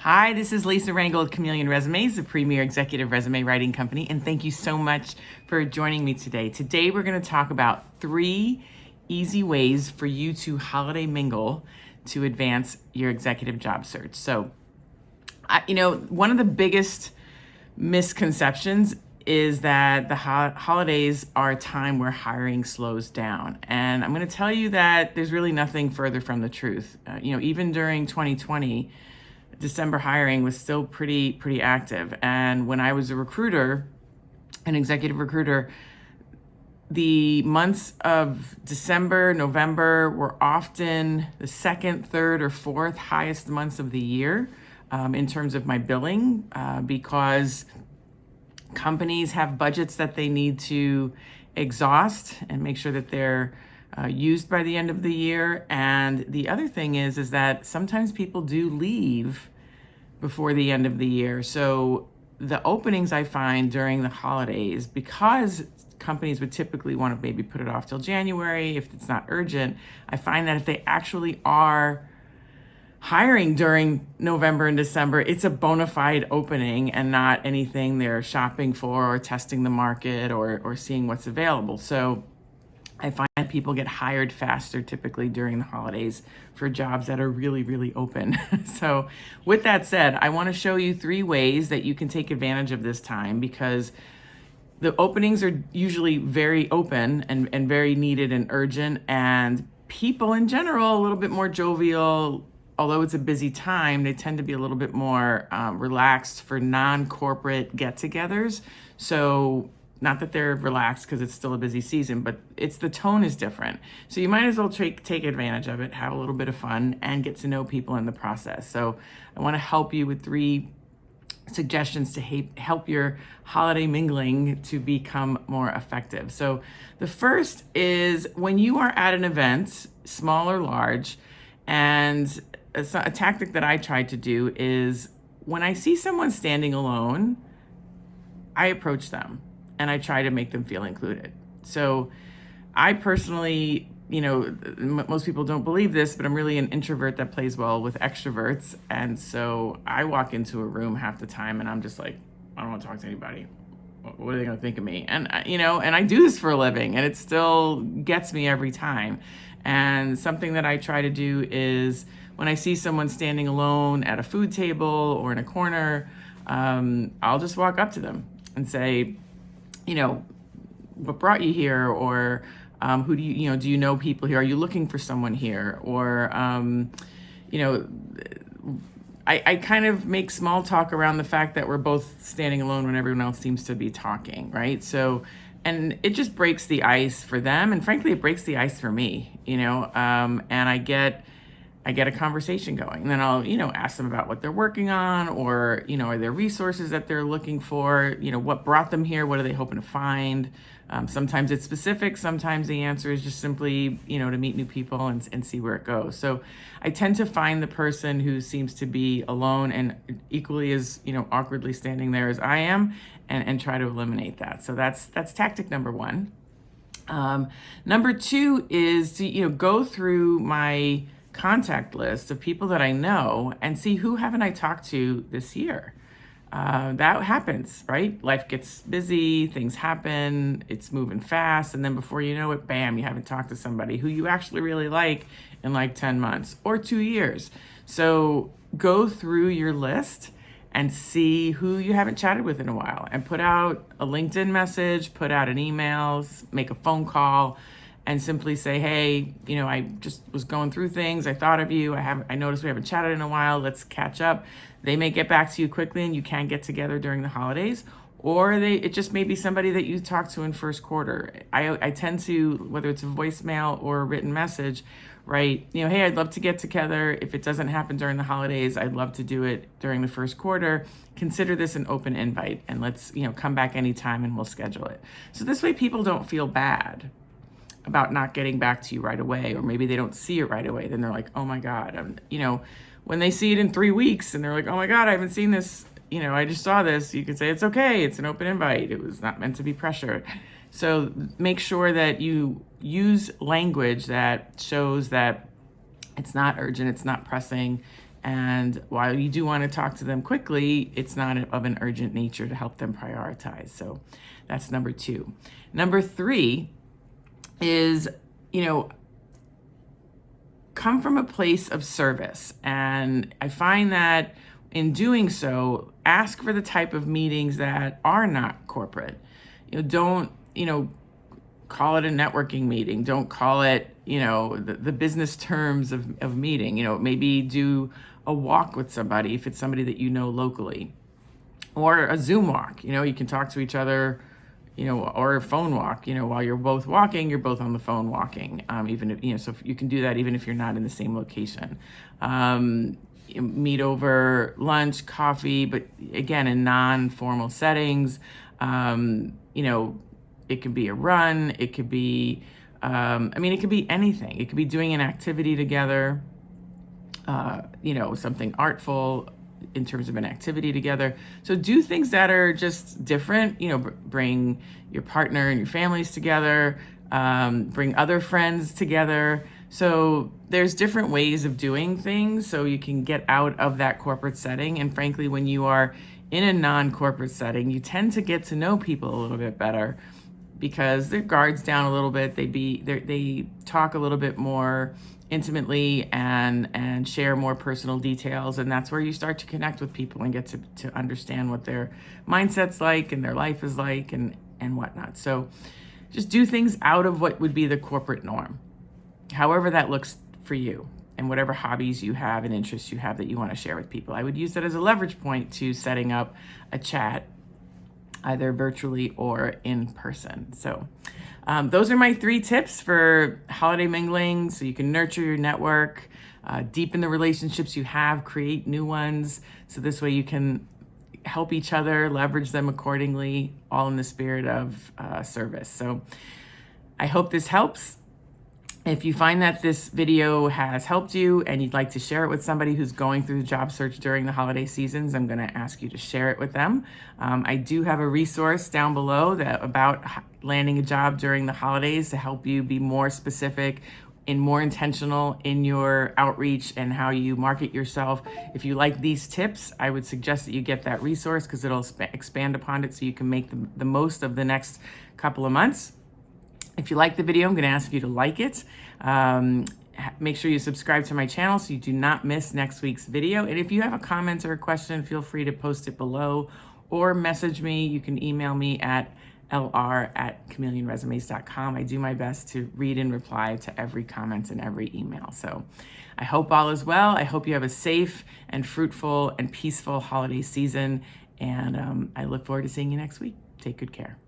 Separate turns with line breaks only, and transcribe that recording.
Hi, this is Lisa Rangel of Chameleon Resumes, the premier executive resume writing company, and thank you so much for joining me today. Today, we're going to talk about 3 easy ways for you to holiday mingle to advance your executive job search. So, one of the biggest misconceptions is that the holidays are a time where hiring slows down. And I'm going to tell you that there's really nothing further from the truth. Even during 2020, December hiring was still pretty active. And when I was a recruiter, an executive recruiter, the months of December, November were often the second, third, or fourth highest months of the year in terms of my billing because companies have budgets that they need to exhaust and make sure that they're used by the end of the year. And the other thing is that sometimes people do leave before the end of the year. So the openings I find during the holidays, because companies would typically want to maybe put it off till January if it's not urgent, I find that if they actually are hiring during November and December, it's a bona fide opening and not anything they're shopping for or testing the market or seeing what's available. So I find people get hired faster typically during the holidays for jobs that are really open. So with that said, I want to show you 3 ways that you can take advantage of this time, because the openings are usually very open and very needed and urgent, and people in general a little bit more jovial. Although it's a busy time, they tend to be a little bit more relaxed for non-corporate get-togethers. So not that they're relaxed because it's still a busy season, but the tone is different. So you might as well take advantage of it, have a little bit of fun, and get to know people in the process. So I want to help you with 3 suggestions to help your holiday mingling to become more effective. So the first is when you are at an event, small or large, and a tactic that I try to do is when I see someone standing alone, I approach them and I try to make them feel included. So I personally, most people don't believe this, but I'm really an introvert that plays well with extroverts. And so I walk into a room half the time and I'm just like, I don't want to talk to anybody. What are they going to think of me? And, and I do this for a living and it still gets me every time. And something that I try to do is when I see someone standing alone at a food table or in a corner, I'll just walk up to them and say, what brought you here? Or who do do you know people here? Are you looking for someone here? Or, I kind of make small talk around the fact that we're both standing alone when everyone else seems to be talking, right? So, and it just breaks the ice for them. And frankly, it breaks the ice for me, and I get a conversation going. And then I'll, ask them about what they're working on, or, are there resources that they're looking for? What brought them here? What are they hoping to find? Sometimes it's specific. Sometimes the answer is just simply, to meet new people and see where it goes. So I tend to find the person who seems to be alone and equally as, awkwardly standing there as I am, and try to eliminate that. So that's tactic number 1. Number 2 is to, go through my contact list of people that I know and see who haven't I talked to this year. That happens, right? Life gets busy, things happen, it's moving fast, and then before you know it, bam, you haven't talked to somebody who you actually really like in like 10 months or 2 years. So go through your list and see who you haven't chatted with in a while, and put out a LinkedIn message, put out an email, make a phone call, and simply say, hey, I just was going through things. I thought of you. I noticed we haven't chatted in a while. Let's catch up. They may get back to you quickly and you can get together during the holidays, or it just may be somebody that you talk to in first quarter. I tend to, whether it's a voicemail or a written message, write, hey, I'd love to get together. If it doesn't happen during the holidays, I'd love to do it during the first quarter. Consider this an open invite, and let's, come back anytime and we'll schedule it. So this way people don't feel bad about not getting back to you right away, or maybe they don't see it right away. Then they're like, oh my God, when they see it in 3 weeks and they're like, oh my God, I haven't seen this, I just saw this. You can say, it's okay. It's an open invite. It was not meant to be pressured. So make sure that you use language that shows that it's not urgent, it's not pressing, And while you do want to talk to them quickly, it's not of an urgent nature to help them prioritize. So that's number 2. Number 3 is, come from a place of service. And I find that in doing so, ask for the type of meetings that are not corporate. Don't, call it a networking meeting. Don't call it, the business terms of meeting. Maybe do a walk with somebody if it's somebody that you know locally, or a Zoom walk. You can talk to each other, or a phone walk. While you're both walking, you're both on the phone walking. Even if, so you can do that even if you're not in the same location. Meet over lunch, coffee, but again, in non-formal settings. It could be a run. It could be, it could be anything. It could be doing an activity together, something artful in terms of an activity together. So do things that are just different, bring your partner and your families together, bring other friends together. So there's different ways of doing things so you can get out of that corporate setting. And frankly, when you are in a non-corporate setting, you tend to get to know people a little bit better because their guard's down a little bit. They talk a little bit more intimately and share more personal details. And that's where you start to connect with people and get to understand what their mindset's like and their life is like and whatnot. So just do things out of what would be the corporate norm, however that looks for you, and whatever hobbies you have and interests you have that you want to share with people. I would use that as a leverage point to setting up a chat, either virtually or in person. So those are my 3 tips for holiday mingling, so you can nurture your network, deepen the relationships you have, create new ones, so this way you can help each other, leverage them accordingly, all in the spirit of service. So I hope this helps. If you find that this video has helped you and you'd like to share it with somebody who's going through the job search during the holiday seasons, I'm going to ask you to share it with them. I do have a resource down below about landing a job during the holidays to help you be more specific and more intentional in your outreach and how you market yourself. If you like these tips, I would suggest that you get that resource because it'll expand upon it so you can make the most of the next couple of months. If you like the video, I'm going to ask you to like it. Make sure you subscribe to my channel so you do not miss next week's video. And if you have a comment or a question, feel free to post it below or message me. You can email me at lr@chameleonresumes.com. I do my best to read and reply to every comment and every email. So I hope all is well. I hope you have a safe and fruitful and peaceful holiday season. And I look forward to seeing you next week. Take good care.